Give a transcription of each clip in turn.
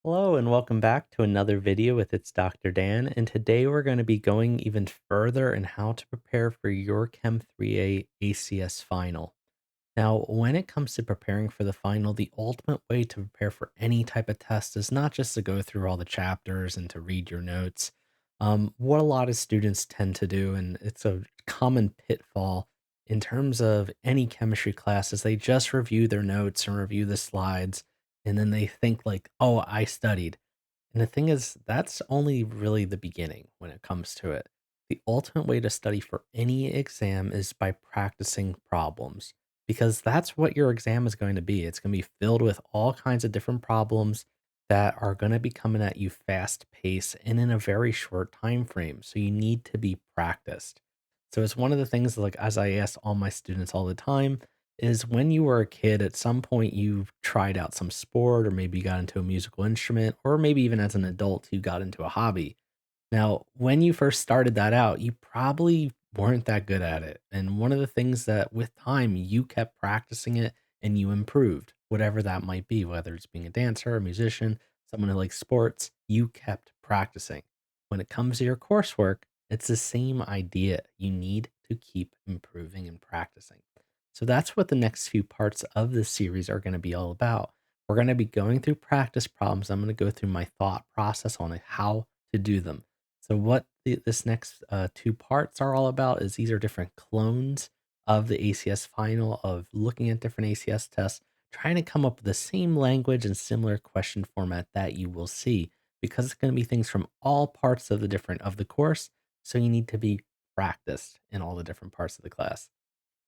Hello and welcome back to another video with It's Dr. Dan. And today we're going to be going even further in how to prepare for your Chem 3A ACS final. Now, when it comes to preparing for the final, the ultimate way to prepare for any type of test is not just to go through all the chapters and to read your notes. What a lot of students tend to do, and it's a common pitfall in terms of any chemistry class, is they just review their notes and review the slides, and then they think like, "Oh, I studied." And the thing is, that's only really the beginning when it comes to it. The ultimate way to study for any exam is by practicing problems because that's what your exam is going to be. It's going to be filled with all kinds of different problems that are going to be coming at you fast paced and in a very short time frame. So you need to be practiced. So it's one of the things like as I ask all my students all the time is when you were a kid, at some point you tried out some sport, or maybe you got into a musical instrument, or maybe even as an adult, you got into a hobby. Now, when you first started that out, you probably weren't that good at it. And one of the things that with time, you kept practicing it and you improved, whatever that might be, whether it's being a dancer, a musician, someone who likes sports, you kept practicing. When it comes to your coursework, it's the same idea. You need to keep improving and practicing. So that's what the next few parts of this series are going to be all about. We're going to be going through practice problems. I'm going to go through my thought process on how to do them. So what this next two parts are all about is these are different clones of the ACS final of looking at different ACS tests, trying to come up with the same language and similar question format that you will see because it's going to be things from all parts of the course. So you need to be practiced in all the different parts of the class.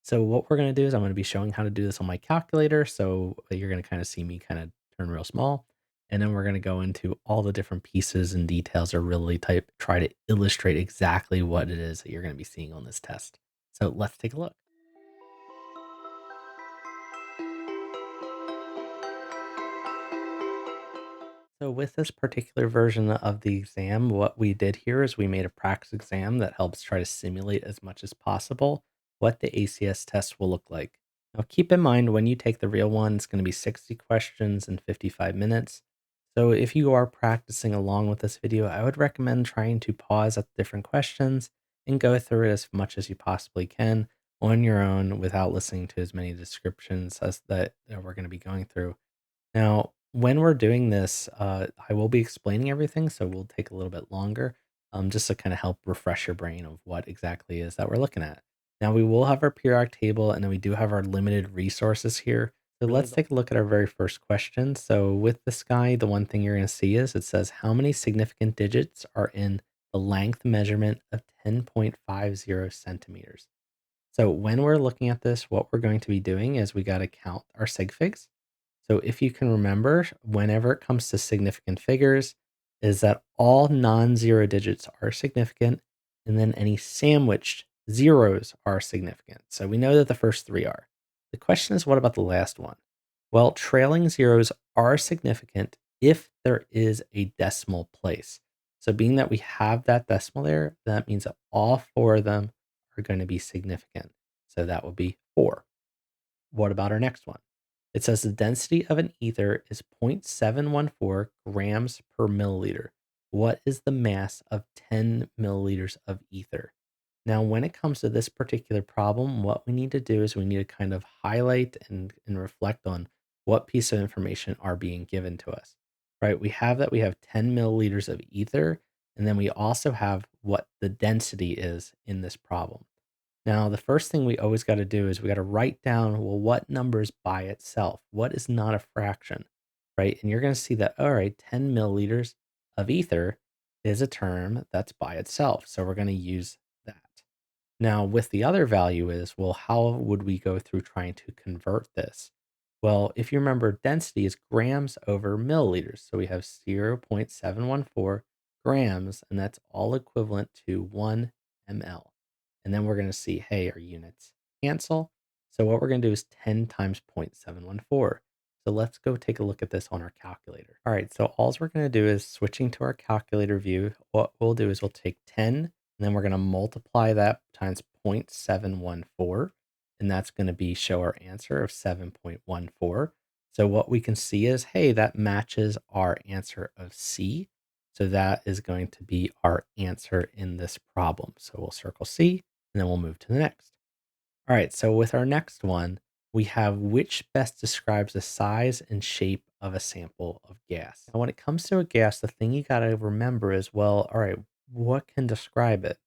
So what we're going to do is I'm going to be showing how to do this on my calculator. So you're going to kind of see me kind of turn real small. And then we're going to go into all the different pieces and details or really try to illustrate exactly what it is that you're going to be seeing on this test. So let's take a look. So with this particular version of the exam, what we did here is we made a practice exam that helps try to simulate as much as possible what the ACS test will look like. Now keep in mind when you take the real one, it's going to be 60 questions in 55 minutes. So if you are practicing along with this video, I would recommend trying to pause at the different questions and go through it as much as you possibly can on your own without listening to as many descriptions as that we're going to be going through. Now, when we're doing this, I will be explaining everything, so we'll take a little bit longer, just to kind of help refresh your brain of what exactly is that we're looking at. Now, we will have our periodic table, and then we do have our limited resources here. So let's take a look at our very first question. So with this guy, the one thing you're going to see is it says how many significant digits are in the length measurement of 10.50 centimeters. So when we're looking at this, what we're going to be doing is we got to count our sig figs. So if you can remember, whenever it comes to significant figures, is that all non-zero digits are significant, and then any sandwiched zeros are significant. So we know that the first three are. The question is, what about the last one? Well, trailing zeros are significant if there is a decimal place. So being that we have that decimal there, that means that all four of them are going to be significant. So that would be 4. What about our next one? It says the density of an ether is 0.714 grams per milliliter. What is the mass of 10 milliliters of ether? Now, when it comes to this particular problem, what we need to do is we need to kind of highlight and reflect on what piece of information are being given to us, right? We have 10 milliliters of ether, and then we also have what the density is in this problem. Now, the first thing we always got to do is we got to write down, well, what number is by itself? What is not a fraction, right? And you're going to see that, all right, 10 milliliters of ether is a term that's by itself. So we're going to use that. Now, with the other value is, well, how would we go through trying to convert this? Well, if you remember, density is grams over milliliters. So we have 0.714 grams, and that's all equivalent to 1 ml. And then we're going to see, hey, our units cancel. So what we're going to do is 10 times 0.714. So let's go take a look at this on our calculator. All right, so all we're going to do is switching to our calculator view. What we'll do is we'll take 10, and then we're going to multiply that times 0.714. And that's going to be show our answer of 7.14. So what we can see is, hey, that matches our answer of C. So that is going to be our answer in this problem. So we'll circle C and then we'll move to the next. All right, so with our next one, we have which best describes the size and shape of a sample of gas. Now, when it comes to a gas, the thing you got to remember is, well, all right, what can describe it?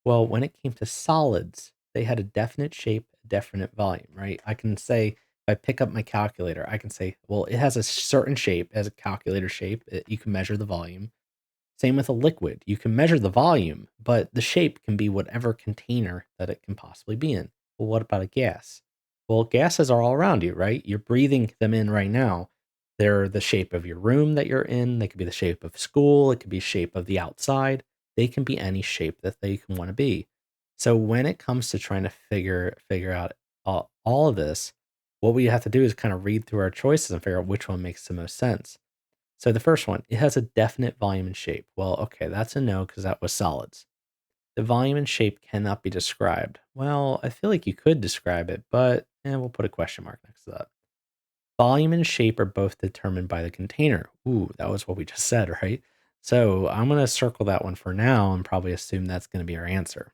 Well, when it came to solids, they had a definite shape, a definite volume, right? I can say, if I pick up my calculator, I can say, well, it has a certain shape, it has a calculator shape. You can measure the volume. Same with a liquid. You can measure the volume, but the shape can be whatever container that it can possibly be in. Well, what about a gas? Well, gases are all around you, right? You're breathing them in right now. They're the shape of your room that you're in. They could be the shape of school. It could be shape of the outside. They can be any shape that they can want to be. So when it comes to trying to figure out all of this, what we have to do is kind of read through our choices and figure out which one makes the most sense. So the first one, it has a definite volume and shape. Well, okay, that's a no because that was solids. The volume and shape cannot be described. Well, I feel like you could describe it, but we'll put a question mark next to that. Volume and shape are both determined by the container. Ooh, that was what we just said, right? So I'm going to circle that one for now and probably assume that's going to be our answer.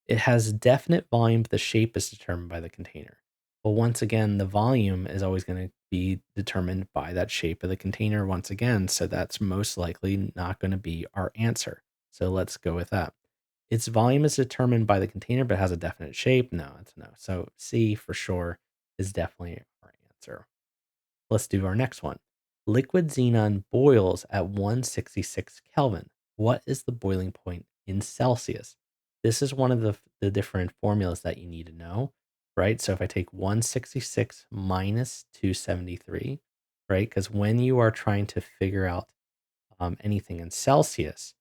It has definite volume, but the shape is determined by the container. Well, once again, the volume is always going to be determined by that shape of the container once again. So that's most likely not going to be our answer. So let's go with that. Its volume is determined by the container, but has a definite shape. No, it's no. So C for sure is definitely our answer. Let's do our next one. Liquid xenon boils at 166 Kelvin. What is the boiling point in Celsius? This is one of the different formulas that you need to know, right? So if I take 166 minus 273, right? Because when you are trying to figure out anything in Celsius,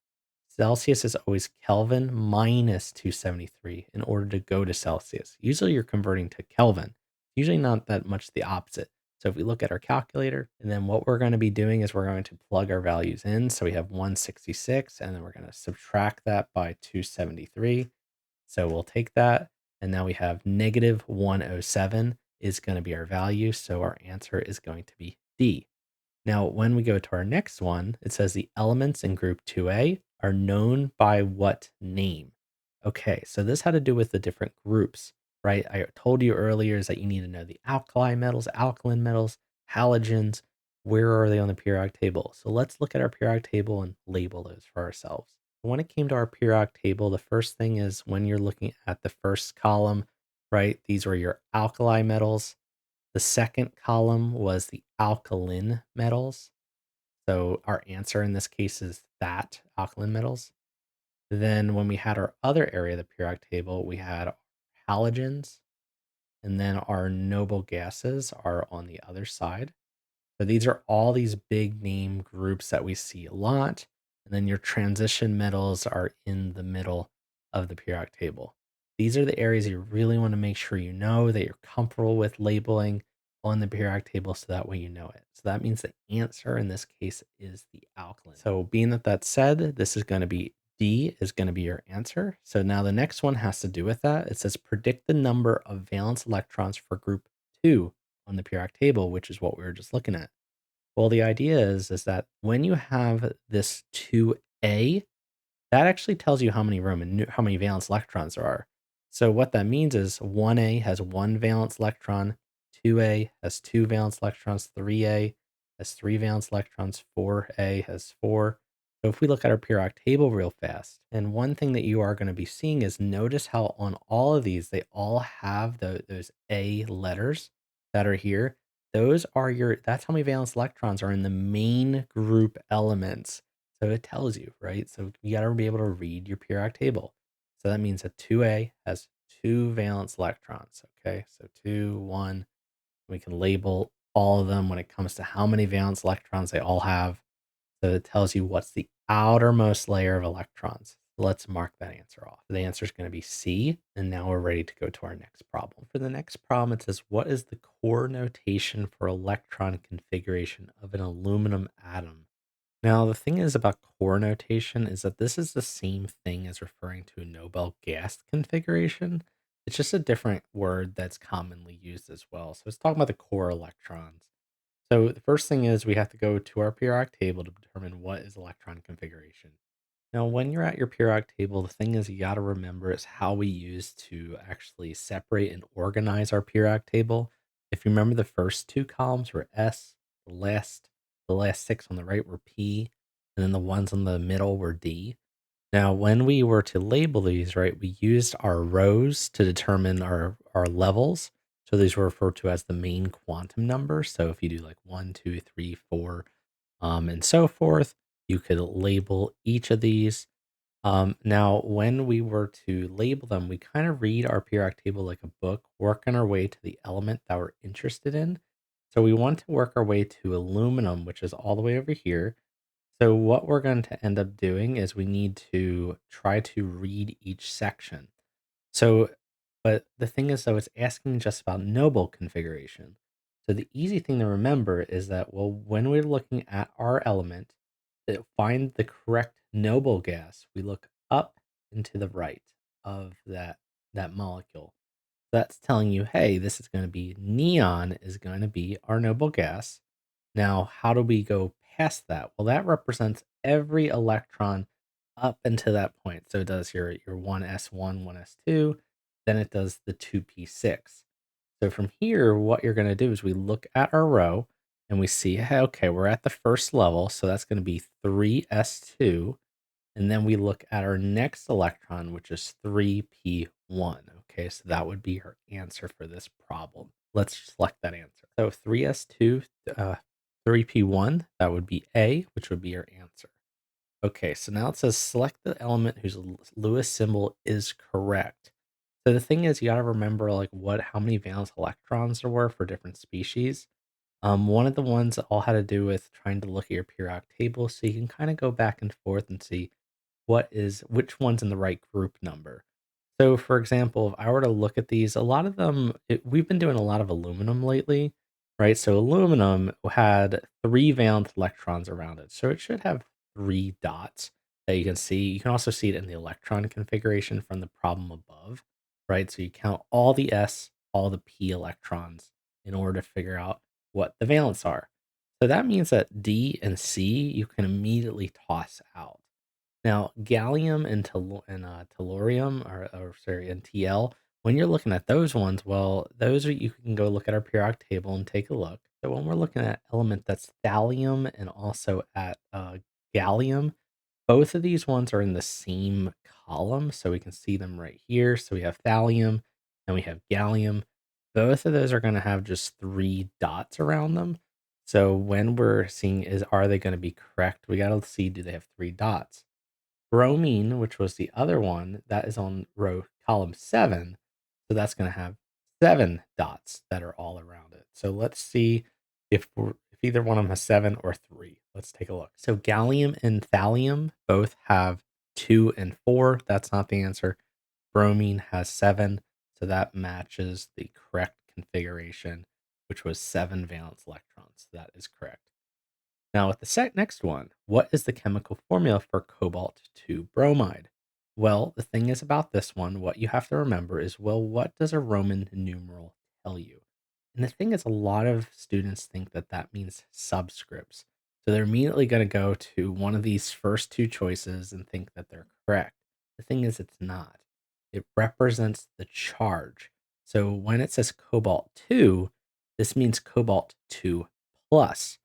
Celsius is always Kelvin minus 273 in order to go to Celsius. Usually you're converting to Kelvin, usually not that much the opposite. So if we look at our calculator, and then what we're going to be doing is we're going to plug our values in. So we have 166, and then we're going to subtract that by 273. So we'll take that, and now we have negative 107 is going to be our value. So our answer is going to be D. Now, when we go to our next one, it says the elements in group 2A are known by what name? Okay, so this had to do with the different groups, right? I told you earlier is that you need to know the alkali metals, alkaline metals, halogens. Where are they on the periodic table? So let's look at our periodic table and label those for ourselves. When it came to our periodic table, the first thing is when you're looking at the first column, right? These were your alkali metals. The second column was the alkaline metals. So our answer in this case is that alkaline metals. Then when we had our other area of the periodic table, we had halogens, and then our noble gases are on the other side. So these are all these big name groups that we see a lot. And then your transition metals are in the middle of the periodic table. These are the areas you really want to make sure you know that you're comfortable with labeling on the periodic table so that way you know it. So that means the answer in this case is the alkaline. So being that that's said, this is going to be D is going to be your answer. So now the next one has to do with that. It says predict the number of valence electrons for group 2 on the periodic table, which is what we were just looking at. Well, the idea is that when you have this 2A, that actually tells you how many how many valence electrons there are. So what that means is 1A has one valence electron, 2A has two valence electrons, 3A has three valence electrons, 4A has four. So if we look at our periodic table real fast, and one thing that you are going to be seeing is notice how on all of these, they all have those A letters that are here. Those are that's how many valence electrons are in the main group elements. So it tells you, right? So you got to be able to read your periodic table. So that means that 2A has two valence electrons. Okay, so 2, 1. We can label all of them when it comes to how many valence electrons they all have. So it tells you what's the outermost layer of electrons. Let's mark that answer off. The answer is going to be C. And now we're ready to go to our next problem. For the next problem, it says, what is the core notation for electron configuration of an aluminum atom? Now, the thing is about core notation is that this is the same thing as referring to a Nobel gas configuration. It's just a different word that's commonly used as well. So it's talking about the core electrons. So the first thing is we have to go to our periodic table to determine what is electron configuration. Now, when you're at your periodic table, the thing is you got to remember is how we use to actually separate and organize our periodic table. If you remember, the first two columns were S, the last six on the right were P, and then the ones in the middle were D. Now, when we were to label these, right, we used our rows to determine our levels. So these were referred to as the main quantum numbers. So if you do like one, two, three, four, and so forth, you could label each of these. Now, when we were to label them, we kind of read our periodic table like a book, working our way to the element that we're interested in. So we want to work our way to aluminum, which is all the way over here. So what we're going to end up doing is we need to try to read each section. So, but the thing is, though, it's asking just about noble configuration. So the easy thing to remember is that, well, when we're looking at our element, to find the correct noble gas, we look up and to the right of that molecule. That's telling you, hey, this is going to be neon is going to be our noble gas. Now, how do we go past that? Well, that represents every electron up until that point. So it does your 1s1, 1s2, then it does the 2p6. So from here, what you're going to do is we look at our row and we see, hey, okay, we're at the first level. So that's going to be 3s2. And then we look at our next electron, which is 3p1. Okay, so that would be our answer for this problem. Let's select that answer. So 3s2, 3p1, that would be A, which would be your answer. Okay, so now it says select the element whose Lewis symbol is correct. So the thing is, you got to remember like how many valence electrons there were for different species. One of the ones all had to do with trying to look at your periodic table, so you can kind of go back and forth and see which one's in the right group number. So, for example, if I were to look at these, a lot of them, we've been doing a lot of aluminum lately, right? So, aluminum had three valence electrons around it. So, it should have three dots that you can see. You can also see it in the electron configuration from the problem above, right? So, you count all the S, all the P electrons in order to figure out what the valence are. So, that means that D and C you can immediately toss out. Now, gallium and tellurium, or sorry, and TL, when you're looking at those ones, well, those are you can go look at our periodic table and take a look. So when we're looking at element that's thallium and also at gallium, both of these ones are in the same column, so we can see them right here. So we have thallium and we have gallium. Both of those are going to have just three dots around them. So when we're seeing are they going to be correct, we got to see do they have three dots. Bromine, which was the other one, that is on column 7, so that's gonna have 7 dots that are all around it. So let's see if either one of them has 7 or 3. Let's take a look. So gallium and thallium both have 2 and 4. That's not the answer. Bromine has 7, so that matches the correct configuration, which was 7 valence electrons. That is correct. Now, with the next one, what is the chemical formula for cobalt 2 bromide? Well, the thing is about this one, what you have to remember is, well, what does a Roman numeral tell you? And the thing is, a lot of students think that that means subscripts. So they're immediately going to go to one of these first two choices and think that they're correct. The thing is, it's not. It represents the charge. So when it says cobalt 2, this means cobalt 2 plus.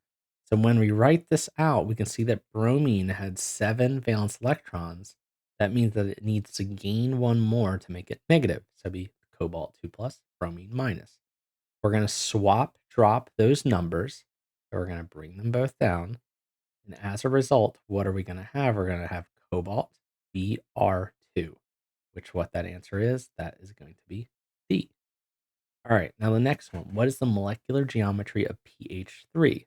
So when we write this out, we can see that bromine had 7 valence electrons. That means that it needs to gain one more to make it negative. So it'd be cobalt 2 plus, bromine minus. We're going to drop those numbers. So we're going to bring them both down. And as a result, what are we going to have? We're going to have cobalt Br2, which what that answer is, that is going to be D. All right, now the next one. What is the molecular geometry of pH3?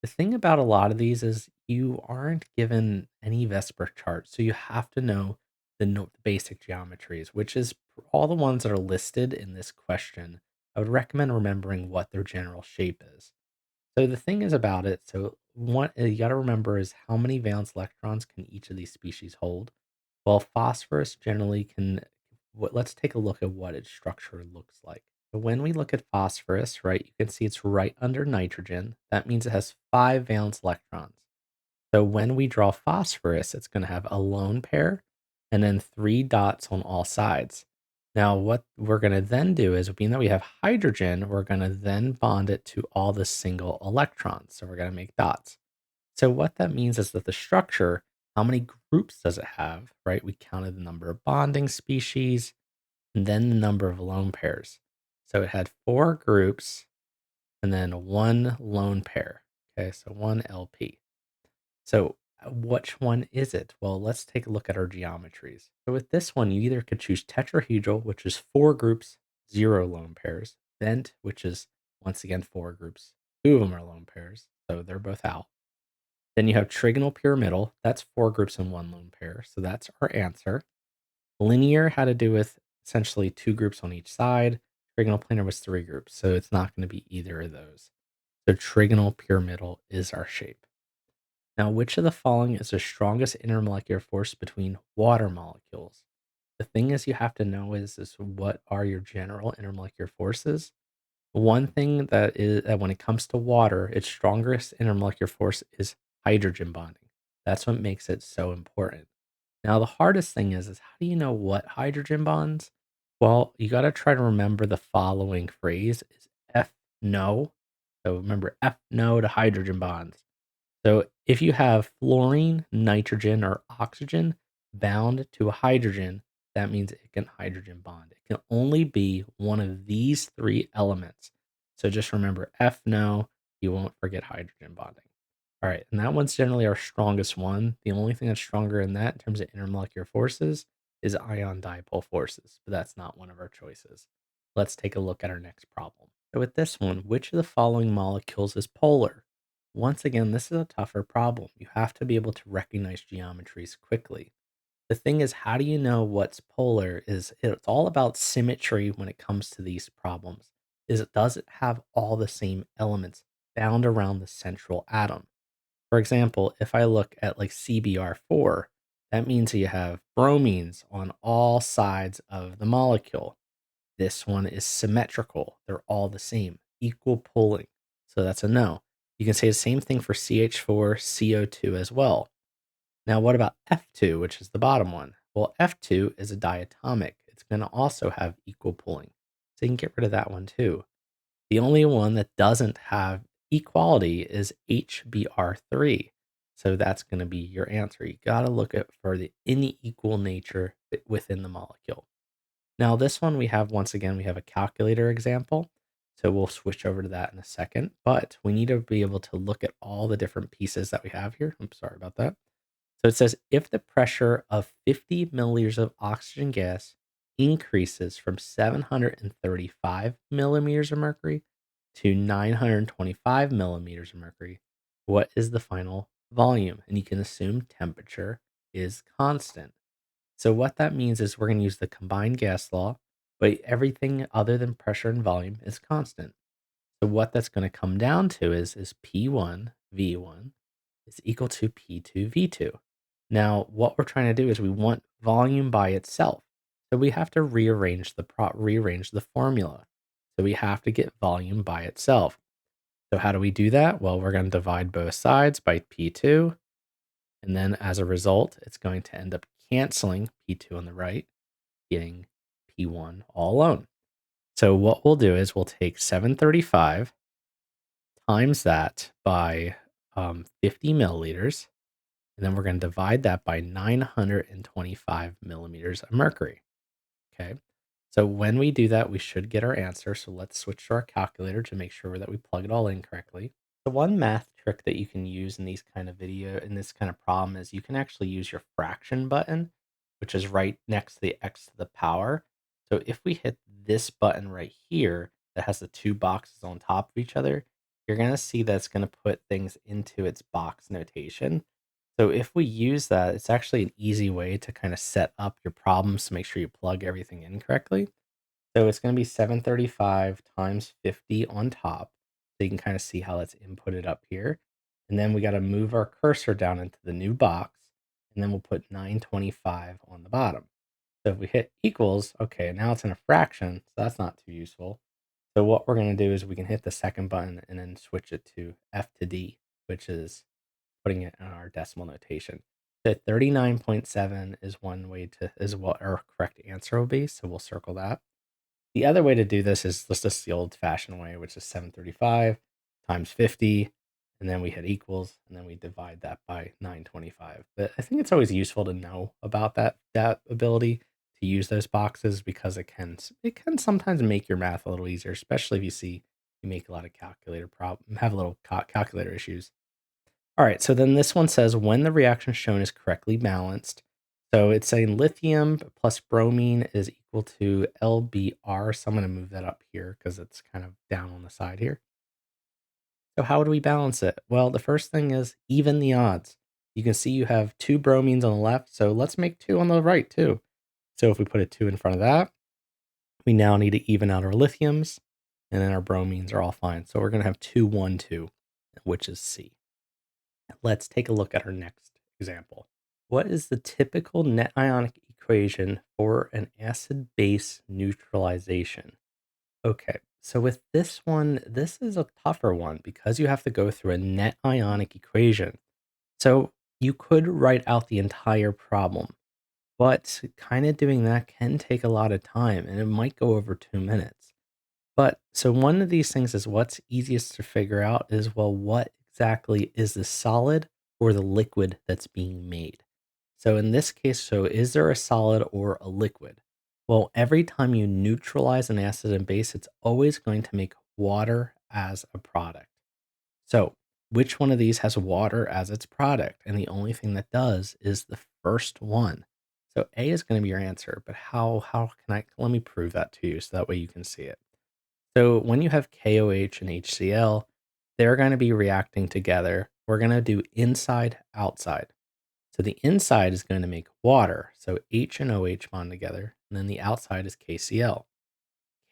The thing about a lot of these is you aren't given any Vesper chart, so you have to know the basic geometries, which is all the ones that are listed in this question. I would recommend remembering what their general shape is. So the thing is about it, so what you got to remember is how many valence electrons can each of these species hold? Well, phosphorus generally can. Let's take a look at what its structure looks like. So when we look at phosphorus, right, you can see it's right under nitrogen. That means it has 5 valence electrons. So when we draw phosphorus, it's going to have a lone pair and then 3 dots on all sides. Now, what we're going to then do is, being that we have hydrogen, we're going to then bond it to all the single electrons. So we're going to make dots. So what that means is that the structure, how many groups does it have, right? We counted the number of bonding species and then the number of lone pairs. So it had 4 groups and then 1 lone pair. Okay, so 1 LP. So which one is it? Well, let's take a look at our geometries. So with this one, you either could choose tetrahedral, which is 4 groups, 0 lone pairs, bent, which is once again 4 groups, 2 of them are lone pairs, so they're both out. Then you have trigonal pyramidal, that's 4 groups and 1 lone pair, so that's our answer. Linear had to do with essentially 2 groups on each side. Trigonal planar was 3 groups, so it's not going to be either of those. So trigonal pyramidal is our shape. Now, which of the following is the strongest intermolecular force between water molecules? The thing is, you have to know is what are your general intermolecular forces? One thing that is that when it comes to water, its strongest intermolecular force is hydrogen bonding. That's what makes it so important. Now, the hardest thing is how do you know what hydrogen bonds? Well, you got to try to remember the following phrase is F no. So remember F no to hydrogen bonds. So if you have fluorine, nitrogen, or oxygen bound to a hydrogen, that means it can hydrogen bond. It can only be one of these 3 elements. So just remember F no, you won't forget hydrogen bonding. All right, and that one's generally our strongest one. The only thing that's stronger in that in terms of intermolecular forces is ion dipole forces, but that's not one of our choices. Let's take a look at our next problem. So with this one, which of the following molecules is polar? Once again, this is a tougher problem. You have to be able to recognize geometries quickly. The thing is, how do you know what's polar? Is it's all about symmetry when it comes to these problems. Is it does it have all the same elements bound around the central atom? For example, if I look at like CBr4, that means you have bromines on all sides of the molecule. This one is symmetrical. They're all the same, equal pulling. So that's a no. You can say the same thing for CH4, CO2 as well. Now, what about F2, which is the bottom one? Well, F2 is a diatomic. It's going to also have equal pulling. So you can get rid of that one too. The only one that doesn't have equality is HBr3. So that's going to be your answer. You got to look at for the unequal nature within the molecule. Now, this one we have, once again, we have a calculator example. So we'll switch over to that in a second, but we need to be able to look at all the different pieces that we have here. I'm sorry about that. So it says if the pressure of 50 milliliters of oxygen gas increases from 735 millimeters of mercury to 925 millimeters of mercury, what is the final volume? And you can assume temperature is constant. So what that means is we're going to use the combined gas law, but everything other than pressure and volume is constant. So what that's going to come down to is P1 V1 is equal to P2 V2. Now, what we're trying to do is we want volume by itself. So we have to rearrange the formula. So we have to get volume by itself. So how do we do that? Well, we're going to divide both sides by P2. And then as a result, it's going to end up canceling P2 on the right, getting P1 all alone. So what we'll do is we'll take 735 times that by 50 milliliters, and then we're going to divide that by 925 millimeters of mercury. Okay. So when we do that, we should get our answer. So let's switch to our calculator to make sure that we plug it all in correctly. The one math trick that you can use in in this kind of problem is you can actually use your fraction button, which is right next to the x to the power. So if we hit this button right here that has the 2 boxes on top of each other, you're going to see that it's going to put things into its box notation. So if we use that, it's actually an easy way to kind of set up your problems to make sure you plug everything in correctly. So it's going to be 735 times 50 on top. So you can kind of see how that's inputted up here. And then we got to move our cursor down into the new box. And then we'll put 925 on the bottom. So if we hit equals, okay, now it's in a fraction. So that's not too useful. So what we're going to do is we can hit the second button and then switch it to F to D, which is putting it in our decimal notation. So 39.7 is one way to is what our correct answer will be. So we'll circle that. The other way to do this is just the old-fashioned way, which is 735 times 50, and then we hit equals, and then we divide that by 925. But I think it's always useful to know about that ability to use those boxes because it can sometimes make your math a little easier, especially if you make a lot of have a little calculator issues. All right, so then this one says when the reaction shown is correctly balanced. So it's saying lithium plus bromine is equal to LBr. So I'm going to move that up here because it's kind of down on the side here. So how do we balance it? Well, the first thing is even the odds. You can see you have two bromines on the left, so let's make two on the right too. So if we put a 2 in front of that, we now need to even out our lithiums, and then our bromines are all fine. So we're going to have 2, 1, 2, which is C. Let's take a look at our next example. What is the typical net ionic equation for an acid-base neutralization? Okay, so with this one, this is a tougher one because you have to go through a net ionic equation. So you could write out the entire problem, but kind of doing that can take a lot of time and it might go over 2 minutes. But so one of these things is what's easiest to figure out is, well, what exactly is the solid or the liquid that's being made? So in this case, so is there a solid or a liquid? Well, every time you neutralize an acid and base, it's always going to make water as a product. So which one of these has water as its product? And the only thing that does is the first one. So A is going to be your answer, but how can let me prove that to you so that way you can see it. So when you have KOH and HCl, they're going to be reacting together. We're going to do inside, outside. So the inside is going to make water. So H and OH bond together. And then the outside is KCl.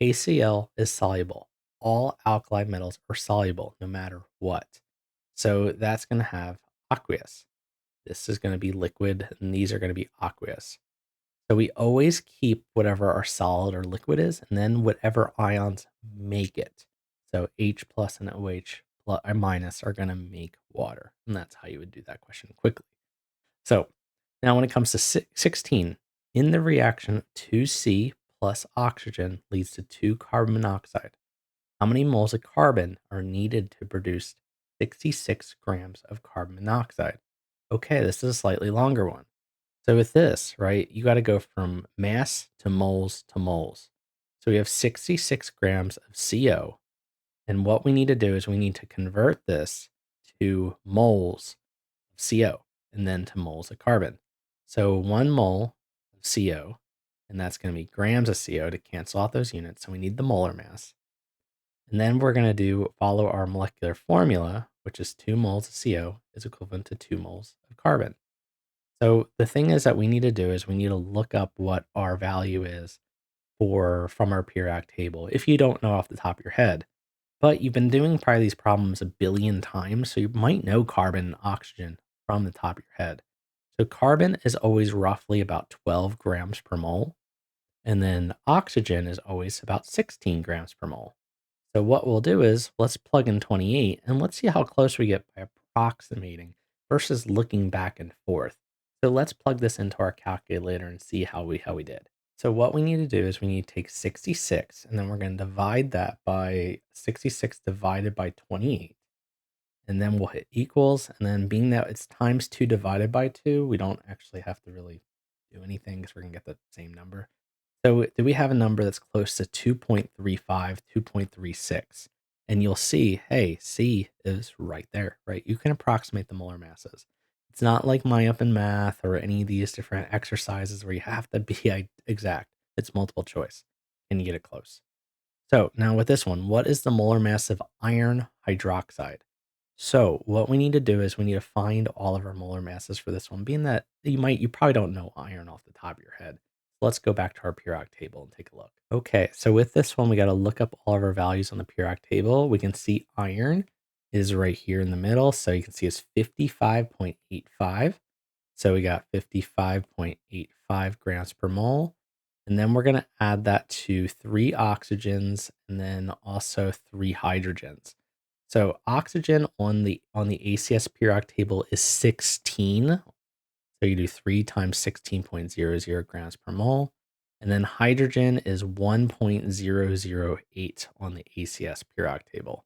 KCl is soluble. All alkali metals are soluble no matter what. So that's going to have aqueous. This is going to be liquid, and these are going to be aqueous. So we always keep whatever our solid or liquid is, and then whatever ions make it. So H plus and OH plus or minus are going to make water. And that's how you would do that question quickly. So now when it comes to 16, in the reaction, 2C plus oxygen leads to 2 carbon monoxide. How many moles of carbon are needed to produce 66 grams of carbon monoxide? Okay, this is a slightly longer one. So with this, right, you got to go from mass to moles to moles. So we have 66 grams of CO. And what we need to do is we need to convert this to moles of CO and then to moles of carbon. So 1 mole of CO, and that's going to be grams of CO to cancel out those units. So we need the molar mass. And then we're going to follow our molecular formula, which is 2 moles of CO is equivalent to 2 moles of carbon. So the thing is that we need to do is we need to look up what our value is from our Pirac table. If you don't know off the top of your head, but you've been doing probably these problems a billion times, so you might know carbon and oxygen from the top of your head. So carbon is always roughly about 12 grams per mole, and then oxygen is always about 16 grams per mole. So what we'll do is let's plug in 28 and let's see how close we get by approximating versus looking back and forth. So let's plug this into our calculator and see how we did. So what we need to do is we need to take 66 and then we're going to divide that by 66 divided by 28. And then we'll hit equals. And then being that it's times 2 divided by 2, we don't actually have to really do anything because we're going to get the same number. So do we have a number that's close to 2.35, 2.36? And you'll see, hey, C is right there, right? You can approximate the molar masses. It's not like my up in math or any of these different exercises where you have to be exact. It's multiple choice. Can you get it close? So now with this one, what is the molar mass of iron hydroxide? So what we need to do is we need to find all of our molar masses for this one, being that you probably don't know iron off the top of your head. Let's go back to our Pirac table and take a look. Okay, so with this one, we got to look up all of our values on the Pirac table. We can see iron is right here in the middle. So you can see it's 55.85. So we got 55.85 grams per mole. And then we're going to add that to 3 oxygens and then also 3 hydrogens. So oxygen on the ACS periodic table is 16. So you do 3 times 16.00 grams per mole. And then hydrogen is 1.008 on the ACS periodic table.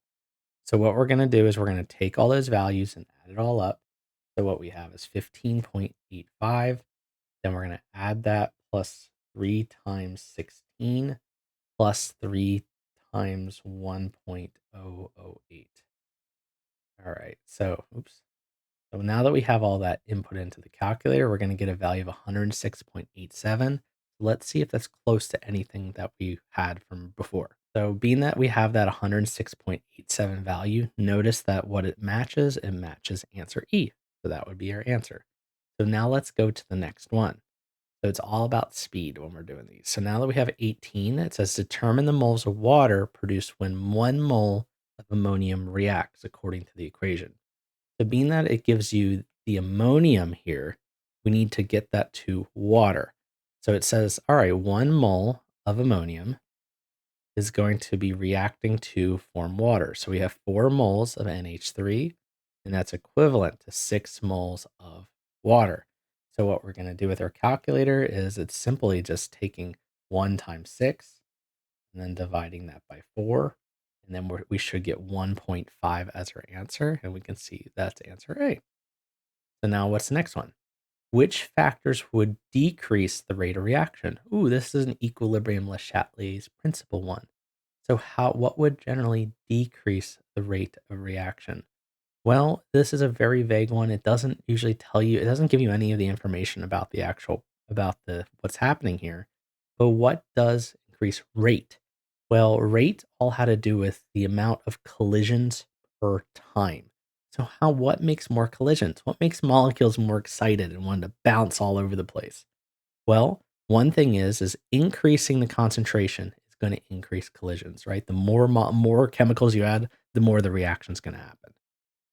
So what we're going to do is we're going to take all those values and add it all up. So what we have is 15.85. Then we're going to add that plus 3 times 16 plus 3 times 1.008. All right. So, oops. So now that we have all that input into the calculator, we're going to get a value of 106.87. Let's see if that's close to anything that we had from before. So being that we have that 106.87 value, notice that what it matches answer E. So that would be our answer. So now let's go to the next one. So it's all about speed when we're doing these. So now that we have 18, it says determine the moles of water produced when 1 mole of ammonium reacts according to the equation. So being that it gives you the ammonium here, we need to get that to water. So it says, all right, 1 mole of ammonium is going to be reacting to form water. So we have 4 moles of NH3, and that's equivalent to 6 moles of water. So what we're going to do with our calculator is it's simply just taking 1 times 6 and then dividing that by 4. And then we should get 1.5 as our answer. And we can see that's answer A. So now what's the next one? Which factors would decrease the rate of reaction? Ooh, this is an equilibrium Le Chatelier's principle one. So what would generally decrease the rate of reaction? Well, this is a very vague one. It doesn't usually tell you, it doesn't give you any of the information about the what's happening here. But what does increase rate? Well, rate all had to do with the amount of collisions per time. So what makes more collisions? What makes molecules more excited and want to bounce all over the place? Well, one thing is increasing the concentration is going to increase collisions, right? The more chemicals you add, the more the reaction is going to happen.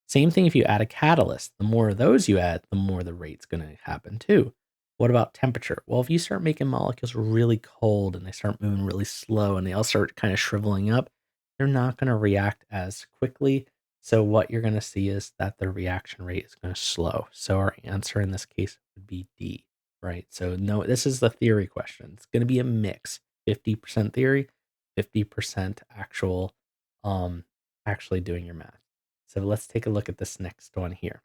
Same thing if you add a catalyst. The more of those you add, the more the rate's going to happen too. What about temperature? Well, if you start making molecules really cold and they start moving really slow and they all start kind of shriveling up, they're not going to react as quickly. So what you're going to see is that the reaction rate is going to slow. So our answer in this case would be D, right? So no, this is the theory question. It's going to be a mix, 50% theory, 50% actually doing your math. So let's take a look at this next one here.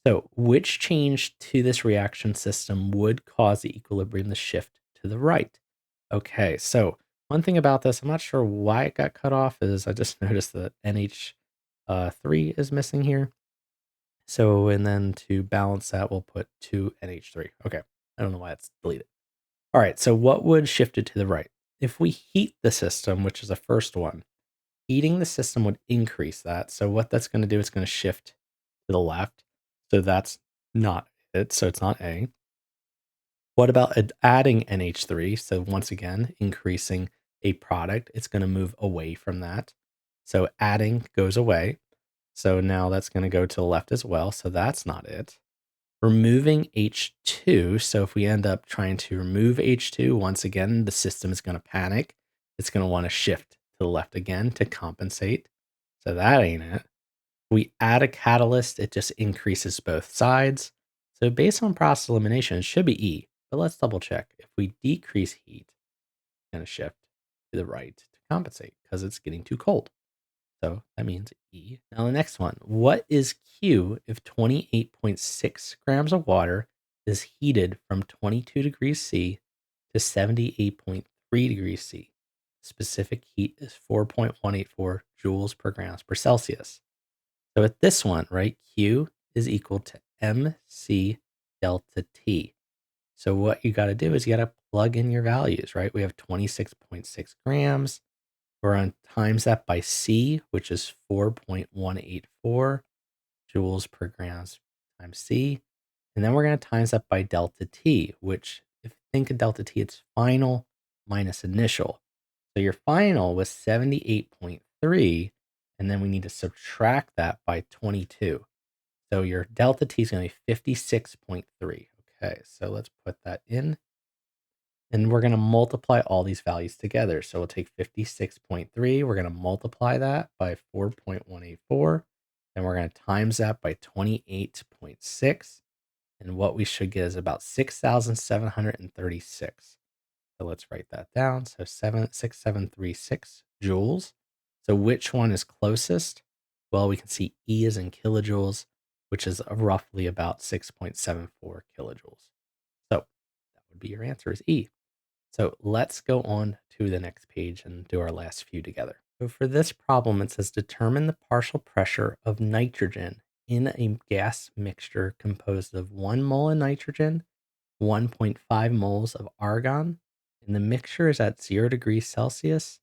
So which change to this reaction system would cause the equilibrium to shift to the right? Okay, so one thing about this, I'm not sure why it got cut off, is I just noticed that NH3 is missing here. So, and then to balance that, we'll put 2 NH3. Okay, I don't know why it's deleted. All right, so what would shift it to the right? If we heat the system, which is the first one, heating the system would increase that. So what that's going to do, it's going to shift to the left. So that's not it. So it's not A. What about adding NH3? So once again, increasing a product, it's going to move away from that. So adding goes away. So now that's going to go to the left as well. So that's not it. Removing H2. So if we end up trying to remove H2, once again, the system is going to panic. It's going to want to shift to the left again to compensate. So that ain't it. We add a catalyst, it just increases both sides. So based on process elimination, it should be E, but let's double check. If we decrease heat, it's going to shift to the right to compensate because it's getting too cold. So that means E. Now the next one, what is Q if 28.6 grams of water is heated from 22 degrees C to 78.3 degrees C? Specific heat is 4.184 joules per grams per Celsius. So with this one, right, Q is equal to MC delta T. So what you got to do is you got to plug in your values, right? We have 26.6 grams. We're going to times that by C, which is 4.184 joules per grams times C. And then we're going to times that by delta T, which if you think of delta T, it's final minus initial. So your final was 78.3, and then we need to subtract that by 22. So your delta T is going to be 56.3. Okay, so let's put that in. And we're going to multiply all these values together. So we'll take 56.3, we're going to multiply that by 4.184, and we're going to times that by 28.6. And what we should get is about 6,736. So let's write that down. So 6736 joules. So which one is closest? Well, we can see E is in kilojoules, which is roughly about 6.74 kilojoules. So that would be your answer is E. So let's go on to the next page and do our last few together. So for this problem, it says determine the partial pressure of nitrogen in a gas mixture composed of 1 mole of nitrogen, 1.5 moles of argon, and the mixture is at 0 degrees Celsius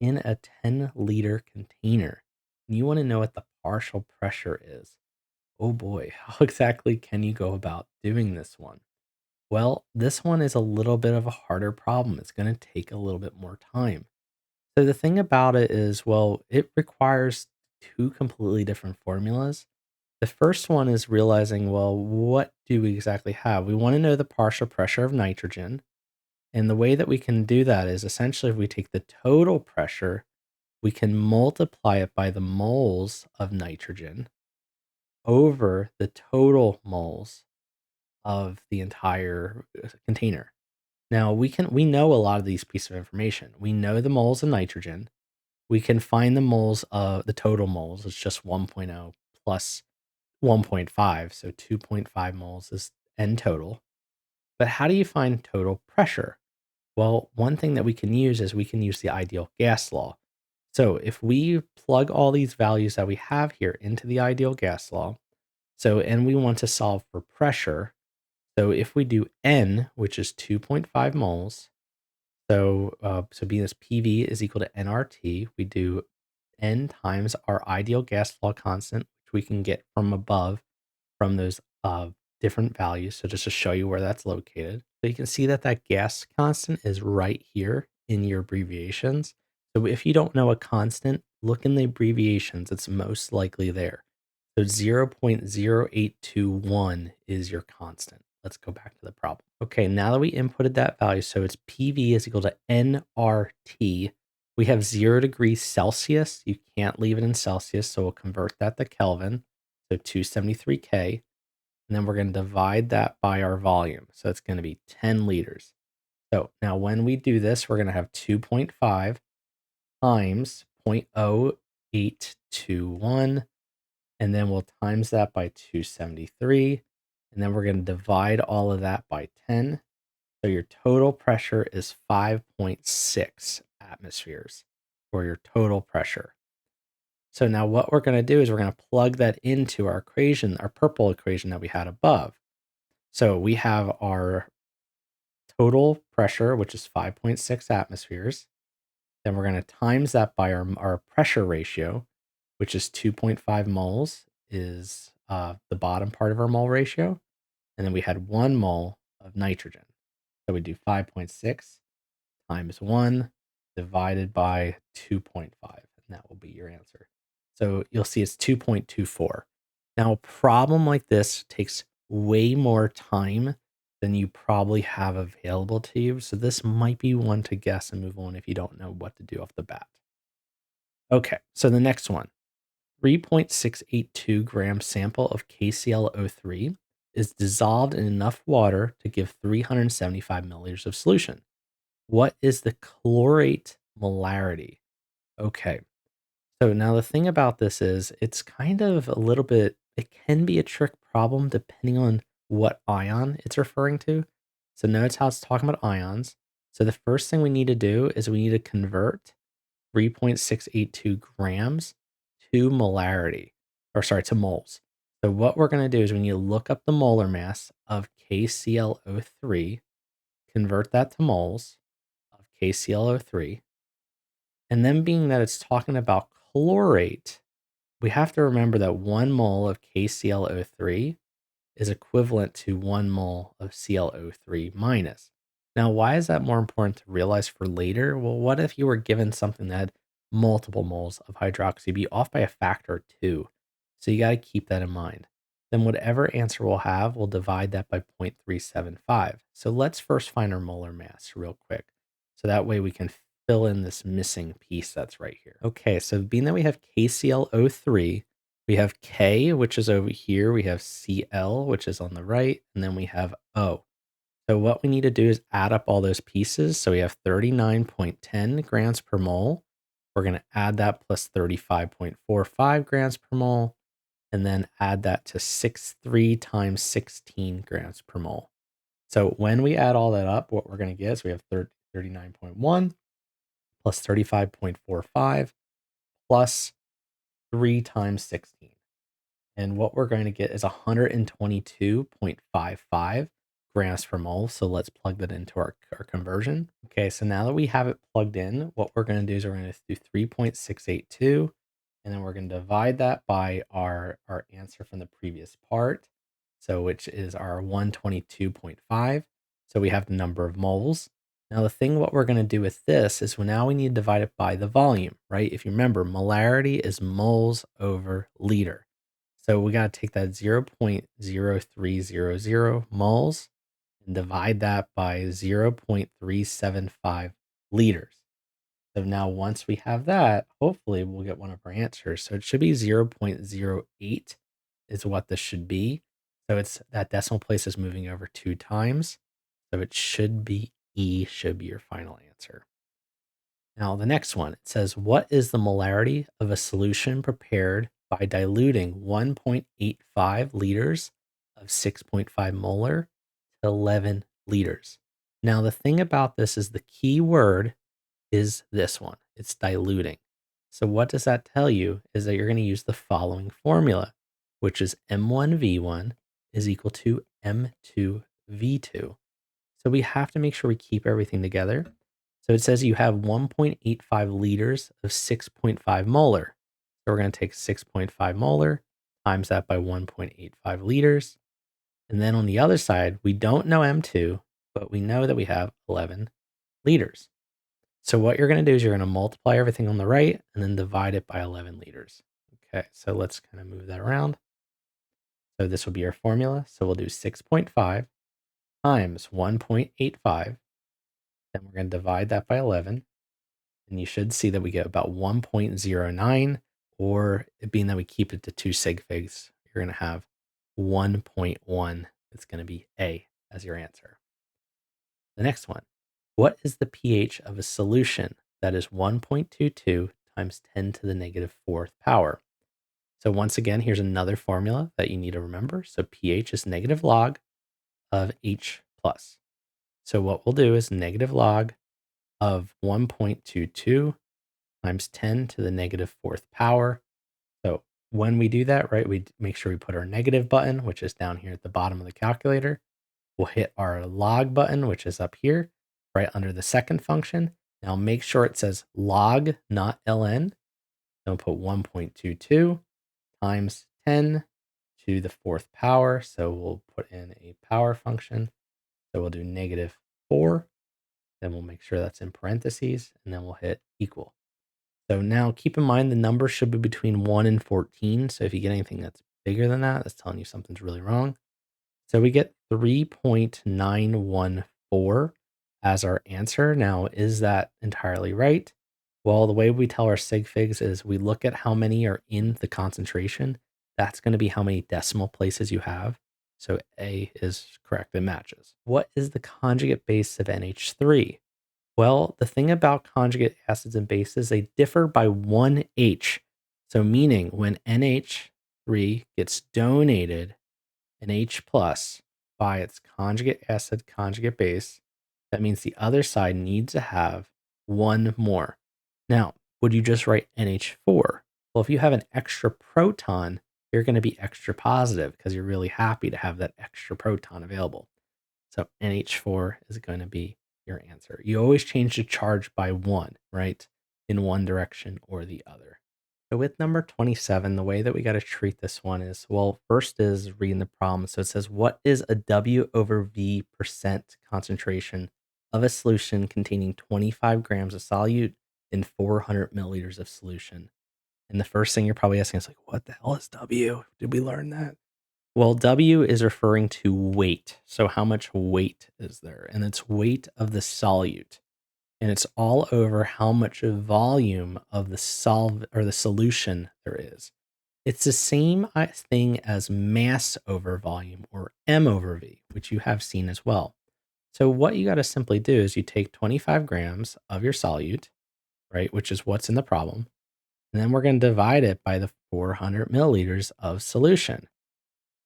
in a 10-liter container. And you want to know what the partial pressure is. Oh boy, how exactly can you go about doing this one? Well, this one is a little bit of a harder problem. It's going to take a little bit more time. So the thing about it is, well, it requires two completely different formulas. The first one is realizing, well, what do we exactly have? We want to know the partial pressure of nitrogen. And the way that we can do that is essentially if we take the total pressure, we can multiply it by the moles of nitrogen over the total moles of the entire container. Now we know a lot of these pieces of information. We know the moles of nitrogen. We can find the moles of the total moles. It's just 1.0 plus 1.5, so 2.5 moles is N total. But how do you find total pressure? Well, one thing that we can use is we can use the ideal gas law. So if we plug all these values that we have here into the ideal gas law, and we want to solve for pressure. So if we do N, which is 2.5 moles, so being this PV is equal to nRT, we do N times our ideal gas law constant, which we can get from above from those different values. So just to show you where that's located. So you can see that that gas constant is right here in your abbreviations. So if you don't know a constant, look in the abbreviations. It's most likely there. So 0.0821 is your constant. Let's go back to the problem. Okay, now that we inputted that value, so it's PV is equal to nRT. We have 0 degrees Celsius. You can't leave it in Celsius, so we'll convert that to Kelvin. So 273 K. And then we're going to divide that by our volume. So it's going to be 10 liters. So now when we do this, we're going to have 2.5 times 0.0821. And then we'll times that by 273. And then we're going to divide all of that by 10. So your total pressure is 5.6 atmospheres for your total pressure. So now what we're going to do is we're going to plug that into our equation, our purple equation that we had above. So we have our total pressure, which is 5.6 atmospheres. Then we're going to times that by our pressure ratio, which is 2.5 moles, is the bottom part of our mole ratio. And then we had 1 mole of nitrogen. So we do 5.6 times 1 divided by 2.5, and that will be your answer. So you'll see it's 2.24. Now, a problem like this takes way more time than you probably have available to you. So this might be one to guess and move on if you don't know what to do off the bat. Okay, so the next one, 3.682 gram sample of KClO3 is dissolved in enough water to give 375 milliliters of solution. What is the chlorate molarity? Okay. So now the thing about this is it's kind of a little bit, it can be a trick problem depending on what ion it's referring to. So notice how it's talking about ions. So the first thing we need to do is we need to convert 3.682 grams to molarity, or sorry, to moles. So what we're going to do is we need to look up the molar mass of KClO3, convert that to moles of KClO3. And then being that it's talking about chlorate, we have to remember that 1 mole of KClO3 is equivalent to 1 mole of ClO3 minus. Now, why is that more important to realize for later? Well, what if you were given something that had multiple moles of hydroxy? Be off by a factor of 2. So you got to keep that in mind. then whatever answer we'll have, we'll divide that by 0.375. So let's first find our molar mass real quick. So that way we can fill in this missing piece that's right here. Okay, so being that we have KClO3, we have K, which is over here, we have Cl, which is on the right, and then we have O. So what we need to do is add up all those pieces. So we have 39.10 grams per mole. We're going to add that plus 35.45 grams per mole, and then add that to 63 times 16 grams per mole. So when we add all that up, what we're going to get is we have 39.1 plus 35.45 plus 3 times 16. And what we're going to get is 122.55 grams per mole. So let's plug that into our conversion. Okay, so now that we have it plugged in, what we're going to do is we're going to do 3.682, and then we're going to divide that by our answer from the previous part, so which is our 122.5. So we have the number of moles. Now the thing what we're going to do with this is now we need to divide it by the volume, right? If you remember, molarity is moles over liter. So we got to take that 0.0300 moles and divide that by 0.375 liters. So now once we have that, hopefully we'll get one of our answers. So it should be 0.08 is what this should be. So it's that decimal place is moving over 2 times. So it should be E should be your final answer. Now the next one, it says, what is the molarity of a solution prepared by diluting 1.85 liters of 6.5 molar to 11 liters? Now the thing about this is the key word is this one. It's diluting. So what does that tell you is that you're going to use the following formula, which is M1V1 is equal to M2V2. So we have to make sure we keep everything together. So it says you have 1.85 liters of 6.5 molar. So we're going to take 6.5 molar, times that by 1.85 liters. And then on the other side, we don't know M2, but we know that we have 11 liters. So what you're going to do is you're going to multiply everything on the right and then divide it by 11 liters. Okay, so let's kind of move that around. So this will be our formula. So we'll do 6.5 times 1.85. Then we're going to divide that by 11. And you should see that we get about 1.09, or being that we keep it to 2 sig figs, you're going to have 1.1. It's going to be A as your answer. The next one, what is the pH of a solution that is 1.22 times 10 to the negative fourth power? So once again, here's another formula that you need to remember. So pH is negative log of H plus. So what we'll do is negative log of 1.22 times 10 to the negative fourth power. So when we do that, right, we make sure we put our negative button, which is down here at the bottom of the calculator. We'll hit our log button, which is up here, right under the second function. Now make sure it says log, not ln. Then we'll put 1.22 times 10 to the fourth power. So we'll put in a power function. So we'll do negative 4. Then we'll make sure that's in parentheses, and then we'll hit equal. So now keep in mind the number should be between 1 and 14. So if you get anything that's bigger than that, that's telling you something's really wrong. So we get 3.914 as our answer. Now, is that entirely right? Well, the way we tell our sig figs is we look at how many are in the concentration. That's going to be how many decimal places you have. So A is correct, it matches. What is the conjugate base of NH3? Well, the thing about conjugate acids and bases, they differ by 1 H. So meaning when NH3 gets donated an H plus by its conjugate acid, conjugate base, that means the other side needs to have one more. Now, would you just write NH4? Well, if you have an extra proton, you're going to be extra positive because you're really happy to have that extra proton available. So NH4 is going to be your answer. You always change the charge by 1, right? In one direction or the other. So with number 27, the way that we got to treat this one is, well, first is reading the problem. So it says, what is a W over V percent concentration of a solution containing 25 grams of solute in 400 milliliters of solution? And the first thing you're probably asking is like, what the hell is W? Did we learn that? Well, W is referring to weight. So how much weight is there? And it's weight of the solute. And it's all over how much volume of the solve or the solution there is. It's the same thing as mass over volume, or M over V, which you have seen as well. So what you got to simply do is you take 25 grams of your solute, right, which is what's in the problem, and then we're going to divide it by the 400 milliliters of solution.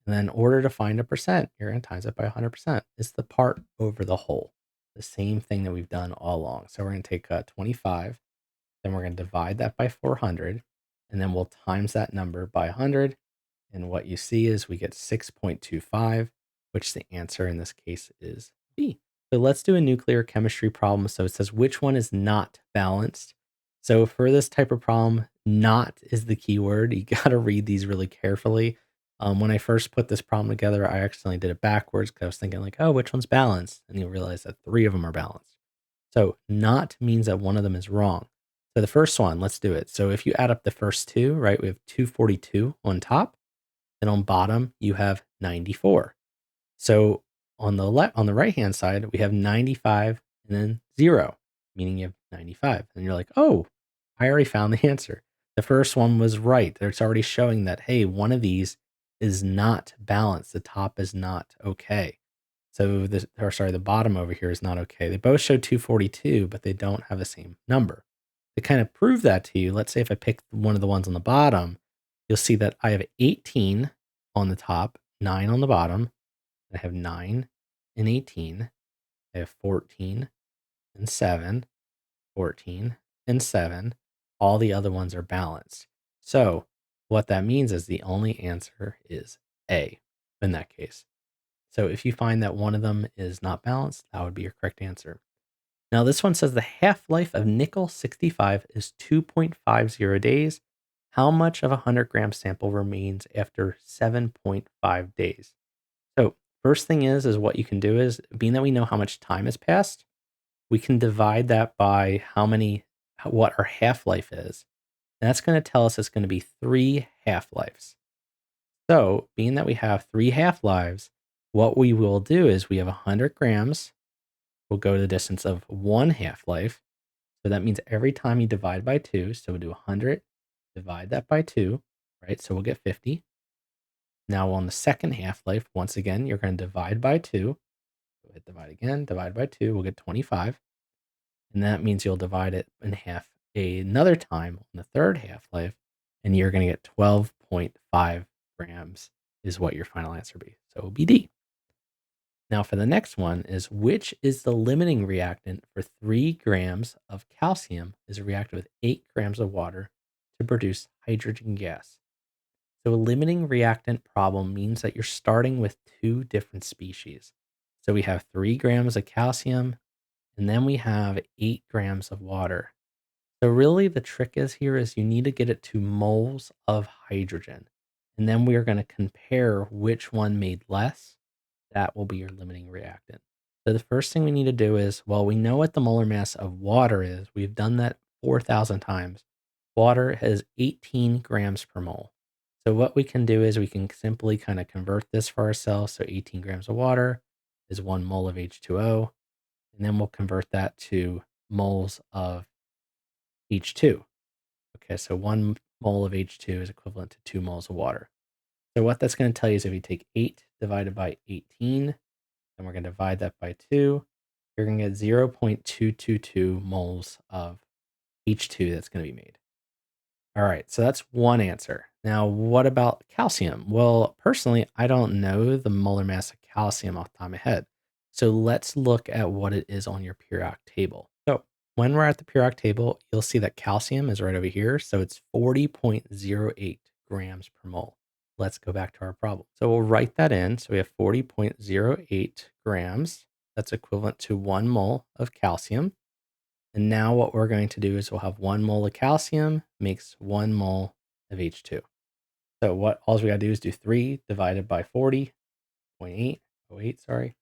And then in order to find a percent, you're going to times it by 100%. It's the part over the whole. The same thing that we've done all along. So we're going to take 25, then we're going to divide that by 400, and then we'll times that number by 100. And what you see is we get 6.25, which the answer in this case is B. So let's do a nuclear chemistry problem. So it says which one is not balanced. So for this type of problem, not is the key word. You got to read these really carefully. When I first put this problem together, I accidentally did it backwards because I was thinking like, oh, which one's balanced? And you'll realize that 3 of them are balanced. So not means that one of them is wrong. So the first one, let's do it. So if you add up the first two, right, we have 242 on top, and on bottom you have 94. So on the right hand side, we have 95 and then 0, meaning you have 95. And you're like, oh, I already found the answer. The first one was right. It's already showing that, hey, one of these is not balanced. The top is not okay. So the bottom over here is not okay. They both show 242, but they don't have the same number. To kind of prove that to you, let's say if I pick one of the ones on the bottom, you'll see that I have 18 on the top, 9 on the bottom. I have 9 and 18. I have 14 and 7, 14 and 7. All the other ones are balanced. So what that means is the only answer is A in that case. So if you find that one of them is not balanced, that would be your correct answer. Now this one says the half-life of nickel 65 is 2.50 days. How much of a 100-gram sample remains after 7.5 days? So first thing is what you can do is, being that we know how much time has passed, we can divide that by what our half-life is. And that's going to tell us it's going to be 3 half-lives. So being that we have 3 half-lives, what we will do is we have 100 grams. We'll go to the distance of 1 half-life. So that means every time you divide by 2, so we'll do 100, divide that by 2, right? So we'll get 50. Now on the second half-life, once again, you're going to divide by 2. So hit divide again, divide by 2, we'll get 25. And that means you'll divide it in half another time on the third half-life, and you're going to get 12.5 grams is what your final answer be. So it'll be D. Now for the next one is, which is the limiting reactant for 3 grams of calcium is reacted with 8 grams of water to produce hydrogen gas? So a limiting reactant problem means that you're starting with 2 different species. So we have 3 grams of calcium, and then we have 8 grams of water. So really the trick is you need to get it to moles of hydrogen. And then we are going to compare which one made less. That will be your limiting reactant. So the first thing we need to do is, well, we know what the molar mass of water is. We've done that 4,000 times. Water has 18 grams per mole. So what we can do is we can simply kind of convert this for ourselves. So 18 grams of water is 1 mole of H2O. And then we'll convert that to moles of H2. Okay, so 1 mole of H2 is equivalent to 2 moles of water. So what that's going to tell you is if you take 8 divided by 18, and we're going to divide that by 2, you're going to get 0.222 moles of H2 that's going to be made. All right, so that's one answer. Now, what about calcium? Well, personally, I don't know the molar mass of calcium off the top of my head. So let's look at what it is on your periodic table. So when we're at the periodic table, you'll see that calcium is right over here. So it's 40.08 grams per mole. Let's go back to our problem. So we'll write that in. So we have 40.08 grams. That's equivalent to 1 mole of calcium. And now what we're going to do is we'll have 1 mole of calcium makes 1 mole of H2. So all we got to do is do 3 divided by 40.808, sorry.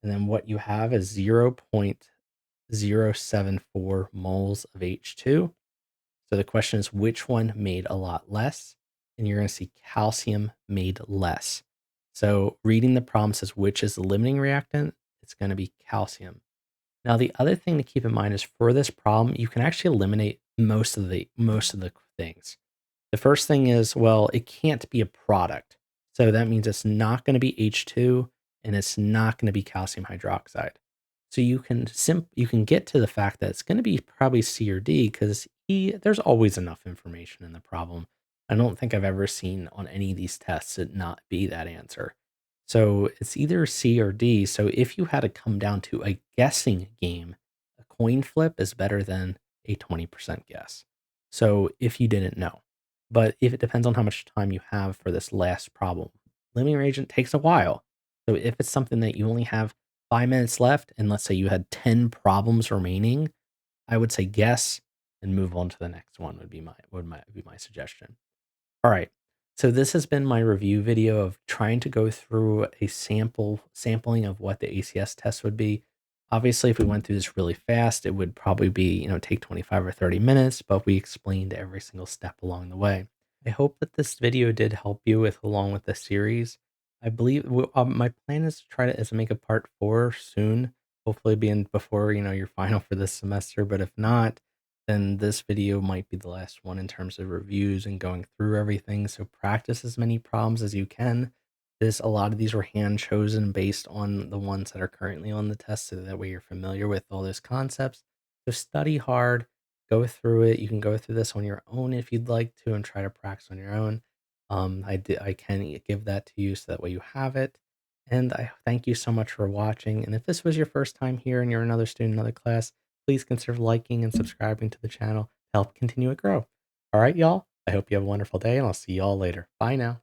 And then what you have is 0.074 moles of H2. So the question is, which one made a lot less? And you're going to see calcium made less. So reading the problem says which is the limiting reactant, it's going to be calcium. Now, the other thing to keep in mind is for this problem, you can actually eliminate most of the things. The first thing is, well, it can't be a product. So that means it's not going to be H2 and it's not going to be calcium hydroxide. So you can get to the fact that it's going to be probably C or D because there's always enough information in the problem. I don't think I've ever seen on any of these tests it not be that answer. So it's either C or D. So if you had to come down to a guessing game, a coin flip is better than a 20% guess. So if you didn't know, but if it depends on how much time you have for this last problem, limiting reagent takes a while. So if it's something that you only have 5 minutes left, and let's say you had 10 problems remaining, I would say guess and move on to the next one would be my suggestion. All right. So this has been my review video of trying to go through a sampling of what the ACS test would be. Obviously, if we went through this really fast, it would probably be, take 25 or 30 minutes, but we explained every single step along the way. I hope that this video did help you with along with the series. I believe my plan is to try to make a part 4 soon, hopefully being before, your final for this semester, but if not, then this video might be the last one in terms of reviews and going through everything. So practice as many problems as you can. A lot of these were hand chosen based on the ones that are currently on the test, so that way you're familiar with all those concepts. So study hard, go through it. You can go through this on your own if you'd like to, and try to practice on your own. I can give that to you so that way you have it. And I thank you so much for watching. And if this was your first time here and you're another student in another class, please consider liking and subscribing to the channel to help continue it grow. All right, y'all. I hope you have a wonderful day, and I'll see y'all later. Bye now.